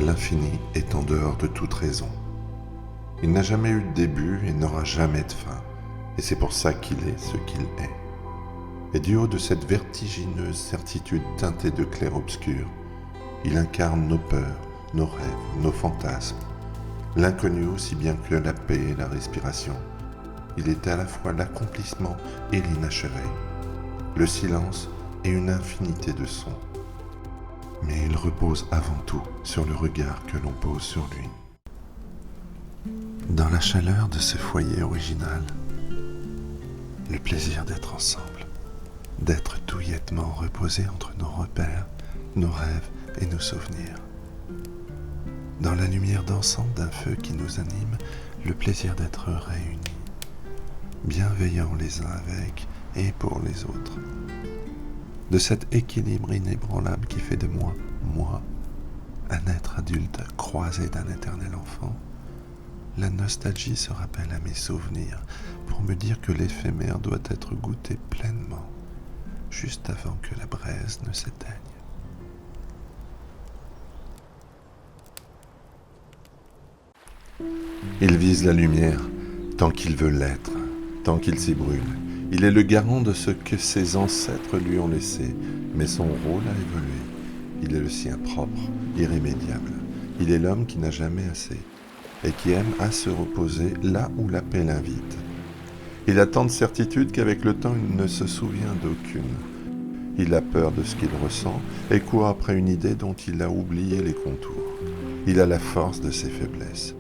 L'infini est en dehors de toute raison. Il n'a jamais eu de début et n'aura jamais de fin, et c'est pour ça qu'il est ce qu'il est. Et du haut de cette vertigineuse certitude teintée de clair-obscur, il incarne nos peurs, nos rêves, nos fantasmes. L'inconnu aussi bien que la paix et la respiration. Il est à la fois l'accomplissement et l'inachevé, le silence et une infinité de sons. Mais il repose avant tout sur le regard que l'on pose sur lui. Dans la chaleur de ce foyer original, le plaisir d'être ensemble, d'être douillettement reposés entre nos repères, nos rêves et nos souvenirs. Dans la lumière dansante d'un feu qui nous anime, le plaisir d'être réunis, bienveillants les uns avec et pour les autres. De cet équilibre inébranlable qui fait de moi, un être adulte croisé d'un éternel enfant, la nostalgie se rappelle à mes souvenirs pour me dire que l'éphémère doit être goûté pleinement, juste avant que la braise ne s'éteigne. Il vise la lumière tant qu'il veut l'être, tant qu'il s'y brûle. Il est le garant de ce que ses ancêtres lui ont laissé, mais son rôle a évolué. Il est le sien propre, irrémédiable. Il est l'homme qui n'a jamais assez et qui aime à se reposer là où la paix l'invite. Il a tant de certitude qu'avec le temps, il ne se souvient d'aucune. Il a peur de ce qu'il ressent et court après une idée dont il a oublié les contours. Il a la force de ses faiblesses.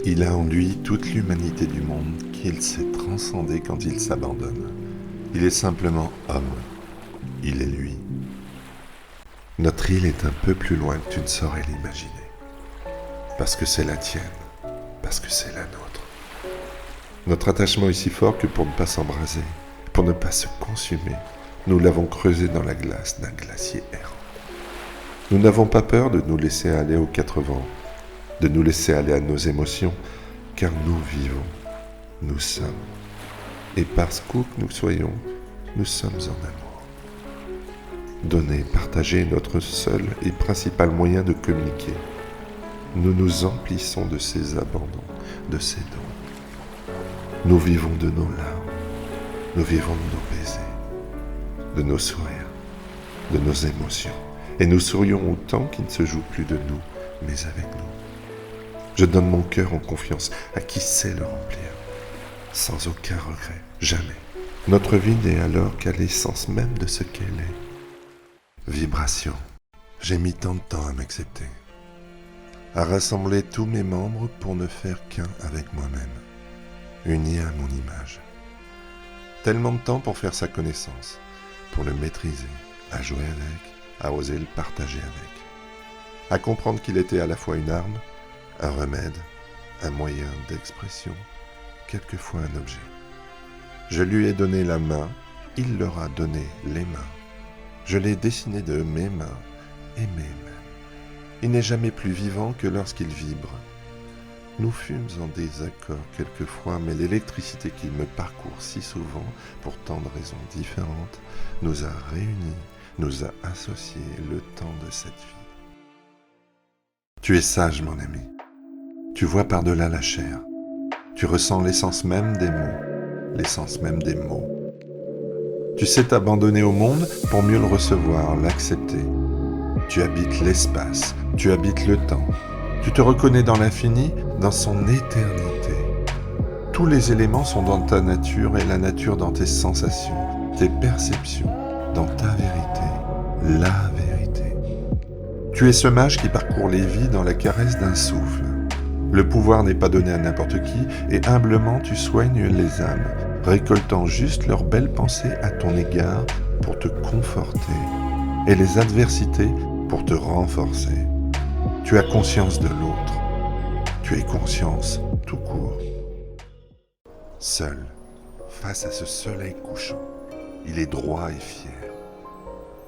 Il a en lui toute l'humanité du monde qu'il sait transcender quand il s'abandonne. Il est simplement homme. Il est lui. Notre île est un peu plus loin que tu ne saurais l'imaginer. Parce que c'est la tienne. Parce que c'est la nôtre. Notre attachement est si fort que pour ne pas s'embraser, pour ne pas se consumer, nous l'avons creusé dans la glace d'un glacier errant. Nous n'avons pas peur de nous laisser aller aux quatre vents, de nous laisser aller à nos émotions, car nous vivons, nous sommes. Et parce qu'où que nous soyons, nous sommes en amour. Donner, partager est notre seul et principal moyen de communiquer. Nous nous emplissons de ces abandons, de ces dons. Nous vivons de nos larmes, nous vivons de nos baisers, de nos sourires, de nos émotions. Et nous sourions autant qu'il ne se joue plus de nous, mais avec nous. Je donne mon cœur en confiance à qui sait le remplir, sans aucun regret, jamais. Notre vie n'est alors qu'à l'essence même de ce qu'elle est. Vibration. J'ai mis tant de temps à m'accepter, à rassembler tous mes membres pour ne faire qu'un avec moi-même, uni à mon image. Tellement de temps pour faire sa connaissance, pour le maîtriser, à jouer avec, à oser le partager avec, à comprendre qu'il était à la fois une arme, un remède, un moyen d'expression, quelquefois un objet. Je lui ai donné la main, il leur a donné les mains. Je l'ai dessiné de mes mains et mes mains. Il n'est jamais plus vivant que lorsqu'il vibre. Nous fûmes en désaccord quelquefois, mais l'électricité qu'il me parcourt si souvent, pour tant de raisons différentes, nous a réunis, nous a associés le temps de cette vie. Tu es sage, mon ami. Tu vois par-delà la chair. Tu ressens l'essence même des mots, l'essence même des mots. Tu sais t'abandonner au monde pour mieux le recevoir, l'accepter. Tu habites l'espace, tu habites le temps. Tu te reconnais dans l'infini, dans son éternité. Tous les éléments sont dans ta nature et la nature dans tes sensations, tes perceptions, dans ta vérité, la vérité. Tu es ce mage qui parcourt les vies dans la caresse d'un souffle. Le pouvoir n'est pas donné à n'importe qui et humblement tu soignes les âmes, récoltant juste leurs belles pensées à ton égard pour te conforter et les adversités pour te renforcer. Tu as conscience de l'autre. Tu es conscience tout court. Seul, face à ce soleil couchant, il est droit et fier.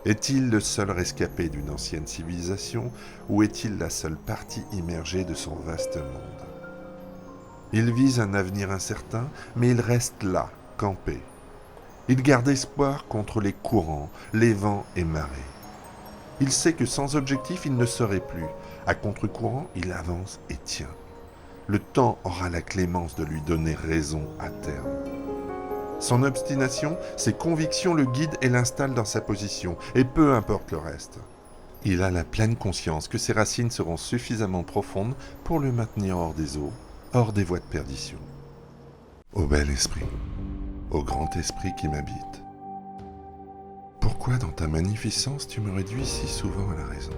Est-il le seul rescapé d'une ancienne civilisation ou est-il la seule partie immergée de son vaste monde? Il vise un avenir incertain, mais il reste là, campé. Il garde espoir contre les courants, les vents et marées. Il sait que sans objectif, il ne serait plus. À contre-courant, il avance et tient. Le temps aura la clémence de lui donner raison à terme. Son obstination, ses convictions le guident et l'installent dans sa position, et peu importe le reste. Il a la pleine conscience que ses racines seront suffisamment profondes pour le maintenir hors des eaux, hors des voies de perdition. Ô bel esprit, ô grand esprit qui m'habite, pourquoi dans ta magnificence tu me réduis si souvent à la raison?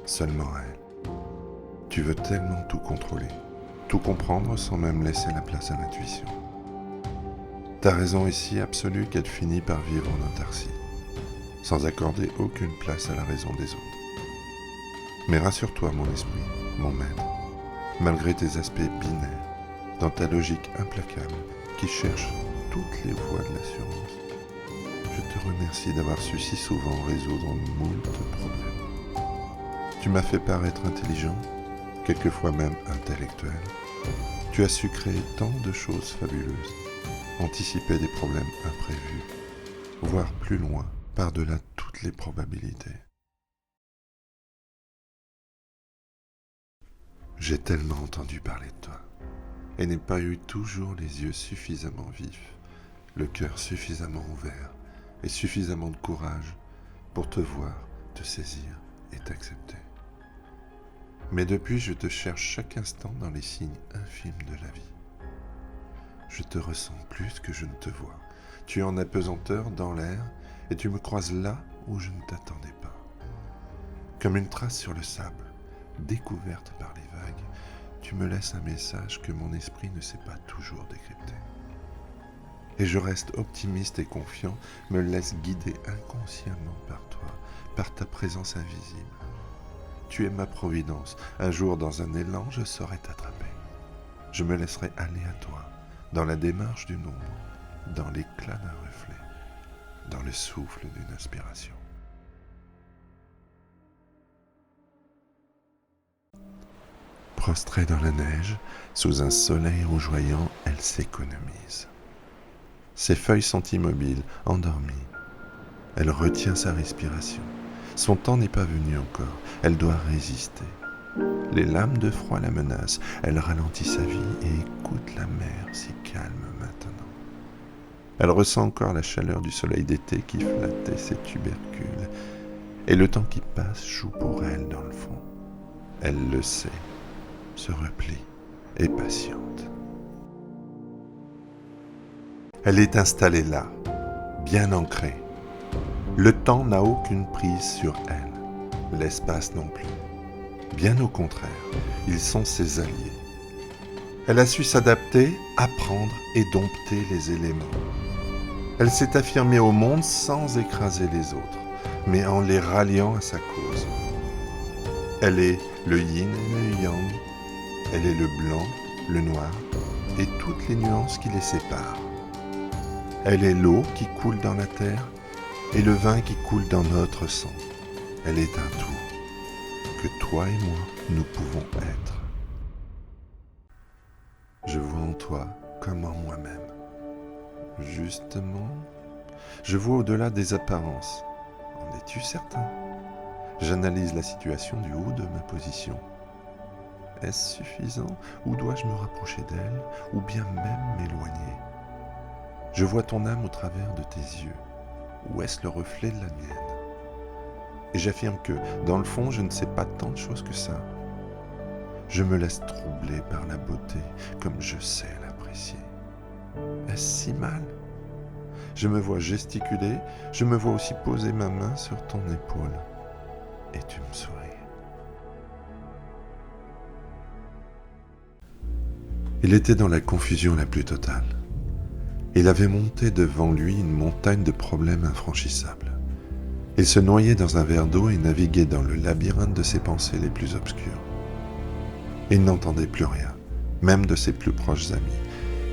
Seulement à elle. Tu veux tellement tout contrôler, tout comprendre sans même laisser la place à l'intuition. Ta raison est si absolue qu'elle finit par vivre en autarcie, sans accorder aucune place à la raison des autres. Mais rassure-toi, mon esprit, mon maître, malgré tes aspects binaires, dans ta logique implacable qui cherche toutes les voies de l'assurance, je te remercie d'avoir su si souvent résoudre moult problèmes. Tu m'as fait paraître intelligent, quelquefois même intellectuel. Tu as su créer tant de choses fabuleuses, anticiper des problèmes imprévus, voir plus loin, par-delà toutes les probabilités. J'ai tellement entendu parler de toi, et n'ai pas eu toujours les yeux suffisamment vifs, le cœur suffisamment ouvert, et suffisamment de courage pour te voir, te saisir et t'accepter. Mais depuis, je te cherche chaque instant dans les signes infimes de la vie. Je te ressens plus que je ne te vois. Tu es en apesanteur dans l'air et tu me croises là où je ne t'attendais pas. Comme une trace sur le sable, découverte par les vagues, tu me laisses un message que mon esprit ne sait pas toujours décrypter. Et je reste optimiste et confiant, me laisse guider inconsciemment par toi, par ta présence invisible. Tu es ma providence. Un jour, dans un élan, je saurai t'attraper. Je me laisserai aller à toi, dans la démarche d'une ombre, dans l'éclat d'un reflet, dans le souffle d'une inspiration. Prostrée dans la neige, sous un soleil rougeoyant, elle s'économise. Ses feuilles sont immobiles, endormies. Elle retient sa respiration. Son temps n'est pas venu encore. Elle doit résister. Les lames de froid la menacent. Elle ralentit sa vie et écoute la mer si calme maintenant. Elle ressent encore la chaleur du soleil d'été qui flattait ses tubercules. Et le temps qui passe joue pour elle dans le fond. Elle le sait, se replie et patiente. Elle est installée là, bien ancrée. Le temps n'a aucune prise sur elle, l'espace non plus. Bien au contraire, ils sont ses alliés. Elle a su s'adapter, apprendre et dompter les éléments. Elle s'est affirmée au monde sans écraser les autres, mais en les ralliant à sa cause. Elle est le yin et le yang, elle est le blanc, le noir et toutes les nuances qui les séparent. Elle est l'eau qui coule dans la terre et le vin qui coule dans notre sang. Elle est un tout, que toi et moi, nous pouvons être. Je vois en toi comme en moi-même. Justement, je vois au-delà des apparences. En es-tu certain? J'analyse la situation du haut de ma position. Est-ce suffisant ou dois-je me rapprocher d'elle ou bien même m'éloigner? Je vois ton âme au travers de tes yeux. Ou est-ce le reflet de la mienne? Et j'affirme que, dans le fond, je ne sais pas tant de choses que ça. Je me laisse troubler par la beauté, comme je sais l'apprécier. Est-ce si mal? Je me vois gesticuler, je me vois aussi poser ma main sur ton épaule. Et tu me souris. Il était dans la confusion la plus totale. Il avait monté devant lui une montagne de problèmes infranchissables. Il se noyait dans un verre d'eau et naviguait dans le labyrinthe de ses pensées les plus obscures. Il n'entendait plus rien, même de ses plus proches amis.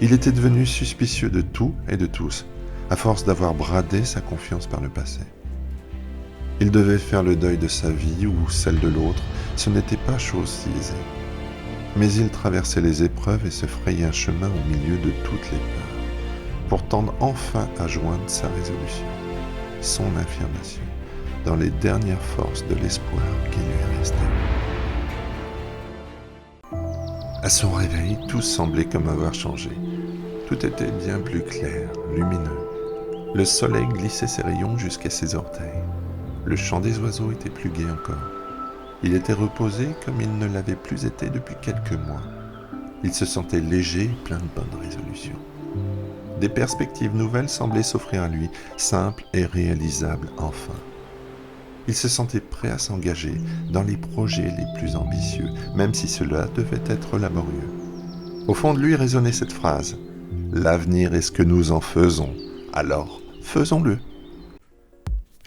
Il était devenu suspicieux de tout et de tous, à force d'avoir bradé sa confiance par le passé. Il devait faire le deuil de sa vie ou celle de l'autre, ce n'était pas chose si aisée. Mais il traversait les épreuves et se frayait un chemin au milieu de toutes les peurs, pour tendre enfin à joindre sa résolution, son affirmation, dans les dernières forces de l'espoir qui lui restait. À son réveil, tout semblait comme avoir changé. Tout était bien plus clair, lumineux. Le soleil glissait ses rayons jusqu'à ses orteils. Le chant des oiseaux était plus gai encore. Il était reposé comme il ne l'avait plus été depuis quelques mois. Il se sentait léger et plein de bonnes résolutions. Des perspectives nouvelles semblaient s'offrir à lui, simples et réalisables enfin. Il se sentait prêt à s'engager dans les projets les plus ambitieux, même si cela devait être laborieux. Au fond de lui résonnait cette phrase : « L'avenir est ce que nous en faisons, alors faisons-le ».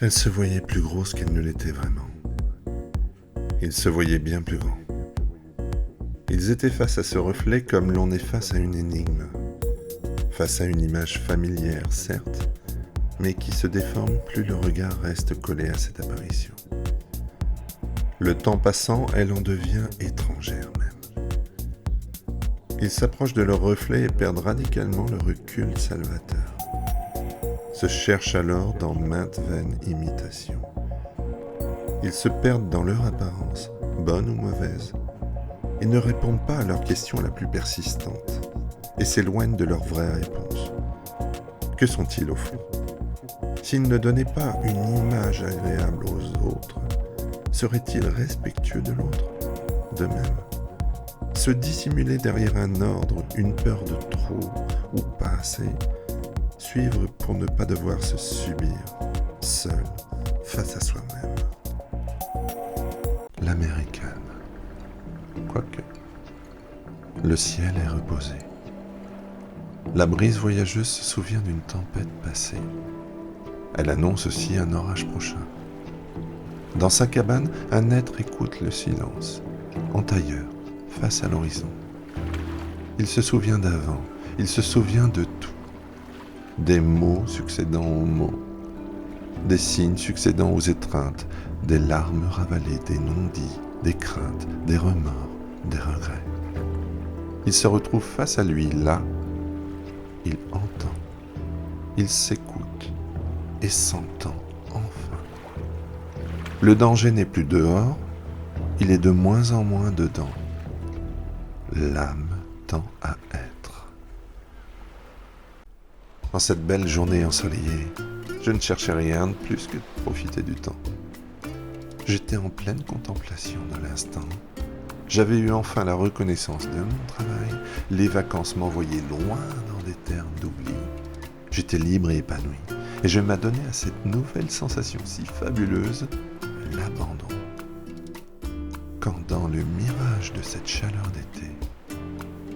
Elle se voyait plus grosse qu'elle ne l'était vraiment. Il se voyait bien plus grand. Ils étaient face à ce reflet comme l'on est face à une énigme, face à une image familière, certes, mais qui se déforme plus le regard reste collé à cette apparition. Le temps passant, elle en devient étrangère même. Ils s'approchent de leur reflet et perdent radicalement le recul salvateur. Se cherchent alors dans maintes vaines imitations. Ils se perdent dans leur apparence, bonne ou mauvaise. Ils ne répondent pas à leur question la plus persistante et s'éloignent de leur vraie réponse. Que sont-ils au fond ? S'ils ne donnaient pas une image agréable aux autres, seraient-ils respectueux de l'autre ? De même, se dissimuler derrière un ordre, une peur de trop ou pas assez, suivre pour ne pas devoir se subir, seul, face à soi-même. La mer est calme, quoique. Le ciel est reposé. La brise voyageuse se souvient d'une tempête passée. Elle annonce aussi un orage prochain. Dans sa cabane, un être écoute le silence, en tailleur, face à l'horizon. Il se souvient d'avant, il se souvient de tout. Des mots succédant aux mots, des signes succédant aux étreintes, des larmes ravalées, des non-dits, des craintes, des remords, des regrets. Il se retrouve face à lui, là. Il entend, il s'écoute et s'entend enfin. Le danger n'est plus dehors, il est de moins en moins dedans. L'âme tend à être. En cette belle journée ensoleillée, je ne cherchais rien de plus que de profiter du temps. J'étais en pleine contemplation de l'instant. J'avais eu enfin la reconnaissance de mon travail. Les vacances m'envoyaient loin dans des terres d'oubli. J'étais libre et épanoui. Et je m'adonnais à cette nouvelle sensation si fabuleuse, l'abandon. Quand dans le mirage de cette chaleur d'été,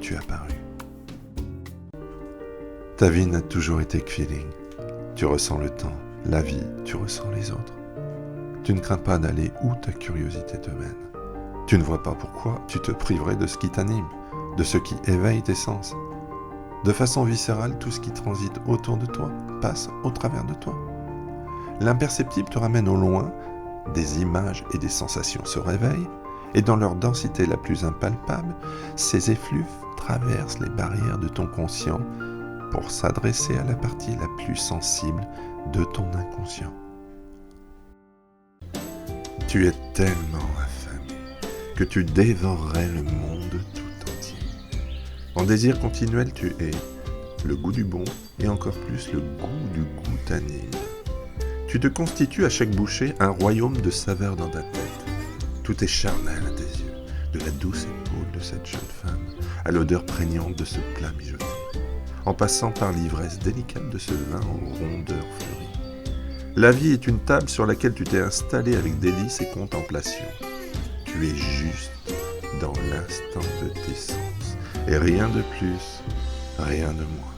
tu apparus. Ta vie n'a toujours été que feeling. Tu ressens le temps, la vie, tu ressens les autres. Tu ne crains pas d'aller où ta curiosité te mène. Tu ne vois pas pourquoi tu te priverais de ce qui t'anime, de ce qui éveille tes sens. De façon viscérale, tout ce qui transite autour de toi passe au travers de toi. L'imperceptible te ramène au loin, des images et des sensations se réveillent, et dans leur densité la plus impalpable, ces effluves traversent les barrières de ton conscient pour s'adresser à la partie la plus sensible de ton inconscient. Tu es tellement affamé que tu dévorerais le monde tout entier. En désir continuel, tu es le goût du bon et encore plus le goût du goût t'anime. Tu te constitues à chaque bouchée un royaume de saveurs dans ta tête. Tout est charnel à tes yeux, de la douce épaule de cette jeune femme à l'odeur prégnante de ce plat mijoté, en passant par l'ivresse délicate de ce vin aux rondeurs fleuries. La vie est une table sur laquelle tu t'es installé avec délice et contemplation. Tu es juste dans l'instant de tes sens, et rien de plus, rien de moins.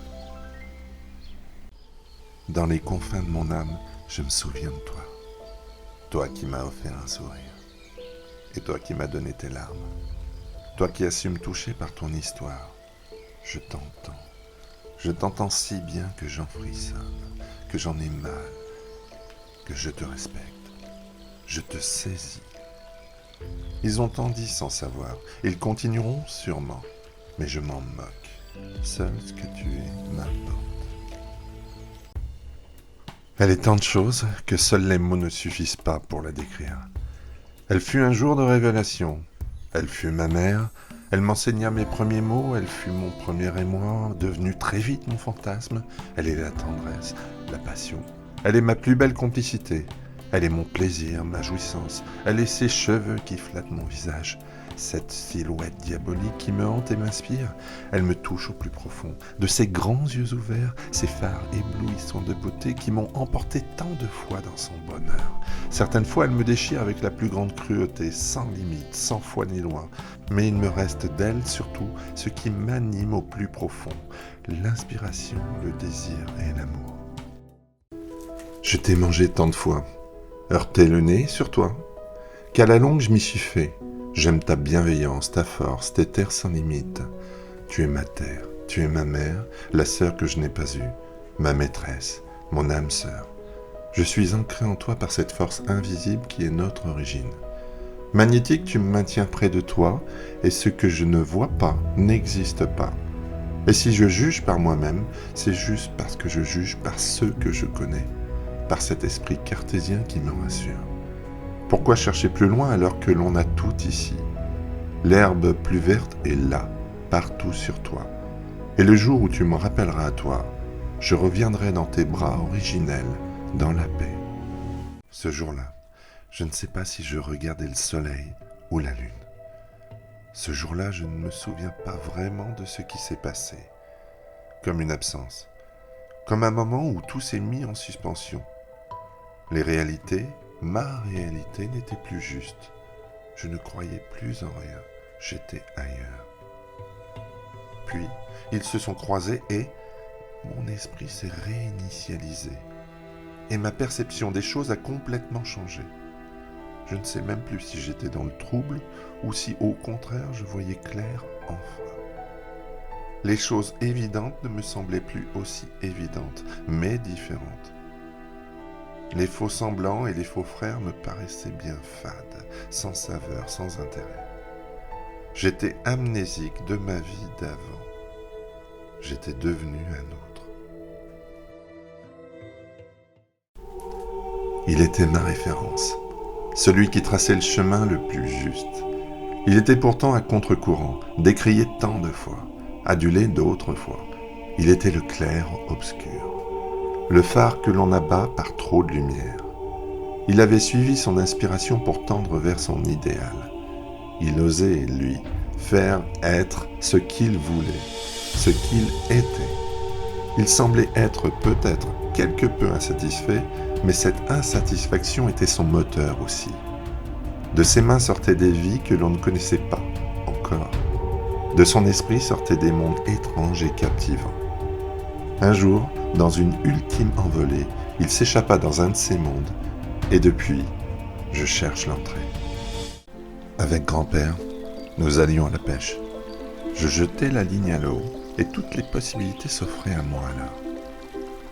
Dans les confins de mon âme, je me souviens de toi. Toi qui m'as offert un sourire. Et toi qui m'as donné tes larmes. Toi qui as su me toucher par ton histoire. Je t'entends. Je t'entends si bien que j'en frissonne, que j'en ai mal, que je te respecte. Je te saisis. Ils ont tant dit sans savoir. Ils continueront sûrement. Mais je m'en moque. Seul ce que tu es m'importe. Elle est tant de choses que seuls les mots ne suffisent pas pour la décrire. Elle fut un jour de révélation. Elle fut ma mère. Elle m'enseigna mes premiers mots. Elle fut mon premier émoi, devenu très vite mon fantasme. Elle est la tendresse, la passion. Elle est ma plus belle complicité. Elle est mon plaisir, ma jouissance. Elle est ces cheveux qui flattent mon visage. Cette silhouette diabolique qui me hante et m'inspire, elle me touche au plus profond. De ses grands yeux ouverts, ses phares éblouissants de beauté qui m'ont emporté tant de fois dans son bonheur. Certaines fois, elle me déchire avec la plus grande cruauté, sans limite, sans foi ni loi. Mais il me reste d'elle surtout ce qui m'anime au plus profond, l'inspiration, le désir et l'amour. Je t'ai mangé tant de fois, heurté le nez sur toi, qu'à la longue je m'y suis fait. J'aime ta bienveillance, ta force, tes terres sans limite. Tu es ma terre, tu es ma mère, la sœur que je n'ai pas eue, ma maîtresse, mon âme sœur. Je suis ancré en toi par cette force invisible qui est notre origine. Magnétique, tu me maintiens près de toi, et ce que je ne vois pas n'existe pas. Et si je juge par moi-même, c'est juste parce que je juge par ceux que je connais, par cet esprit cartésien qui me rassure. Pourquoi chercher plus loin alors que l'on a tout ici? L'herbe plus verte est là, partout sur toi. Et le jour où tu me rappelleras à toi, je reviendrai dans tes bras originels, dans la paix. Ce jour-là, je ne sais pas si je regardais le soleil ou la lune. Ce jour-là, je ne me souviens pas vraiment de ce qui s'est passé. Comme une absence. Comme un moment où tout s'est mis en suspension. Les réalités, ma réalité n'était plus juste. Je ne croyais plus en rien. J'étais ailleurs. Puis, ils se sont croisés et mon esprit s'est réinitialisé. Et ma perception des choses a complètement changé. Je ne sais même plus si j'étais dans le trouble ou si au contraire je voyais clair enfin. Les choses évidentes ne me semblaient plus aussi évidentes, mais différentes. Les faux semblants et les faux frères me paraissaient bien fades, sans saveur, sans intérêt. J'étais amnésique de ma vie d'avant. J'étais devenu un autre. Il était ma référence, celui qui traçait le chemin le plus juste. Il était pourtant à contre-courant, décrié tant de fois, adulé d'autres fois. Il était le clair obscur. Le phare que l'on abat par trop de lumière. Il avait suivi son inspiration pour tendre vers son idéal. Il osait, lui, faire être ce qu'il voulait, ce qu'il était. Il semblait être peut-être quelque peu insatisfait, mais cette insatisfaction était son moteur aussi. De ses mains sortaient des vies que l'on ne connaissait pas encore. De son esprit sortaient des mondes étranges et captivants. Un jour, dans une ultime envolée, il s'échappa dans un de ces mondes, et depuis, je cherche l'entrée. Avec grand-père, nous allions à la pêche. Je jetais la ligne à l'eau, et toutes les possibilités s'offraient à moi alors.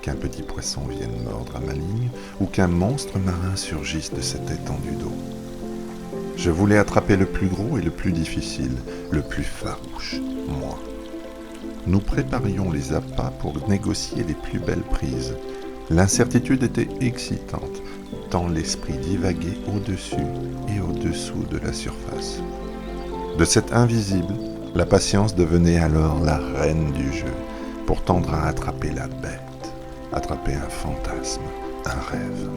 Qu'un petit poisson vienne mordre à ma ligne, ou qu'un monstre marin surgisse de cette étendue d'eau. Je voulais attraper le plus gros et le plus difficile, le plus farouche, moi. Nous préparions les appâts pour négocier les plus belles prises. L'incertitude était excitante, tant l'esprit divaguait au-dessus et au-dessous de la surface. De cet invisible, la patience devenait alors la reine du jeu, pour tendre à attraper la bête, attraper un fantasme, un rêve.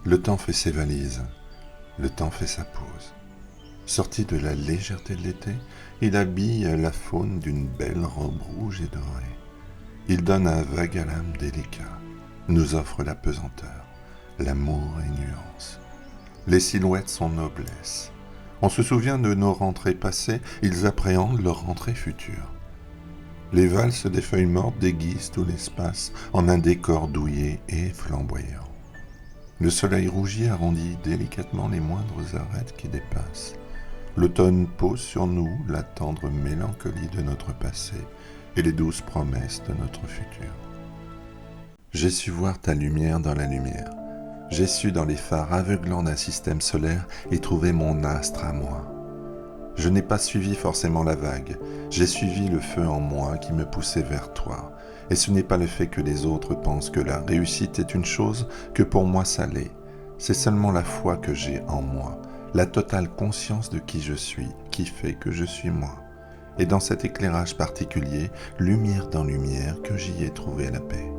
Le temps fait ses valises, le temps fait sa pause. Sorti de la légèreté de l'été, il habille la faune d'une belle robe rouge et dorée. Il donne un vague à l'âme délicat, nous offre la pesanteur, l'amour et nuance. Les silhouettes sont noblesse. On se souvient de nos rentrées passées, ils appréhendent leur rentrée future. Les valses des feuilles mortes déguisent tout l'espace en un décor douillet et flamboyant. Le soleil rougi arrondit délicatement les moindres arêtes qui dépassent. L'automne pose sur nous la tendre mélancolie de notre passé et les douces promesses de notre futur. J'ai su voir ta lumière dans la lumière. J'ai su dans les phares aveuglants d'un système solaire y trouver mon astre à moi. Je n'ai pas suivi forcément la vague, j'ai suivi le feu en moi qui me poussait vers toi. Et ce n'est pas le fait que les autres pensent que la réussite est une chose que pour moi ça l'est. C'est seulement la foi que j'ai en moi, la totale conscience de qui je suis, qui fait que je suis moi. Et dans cet éclairage particulier, lumière dans lumière, que j'y ai trouvé la paix.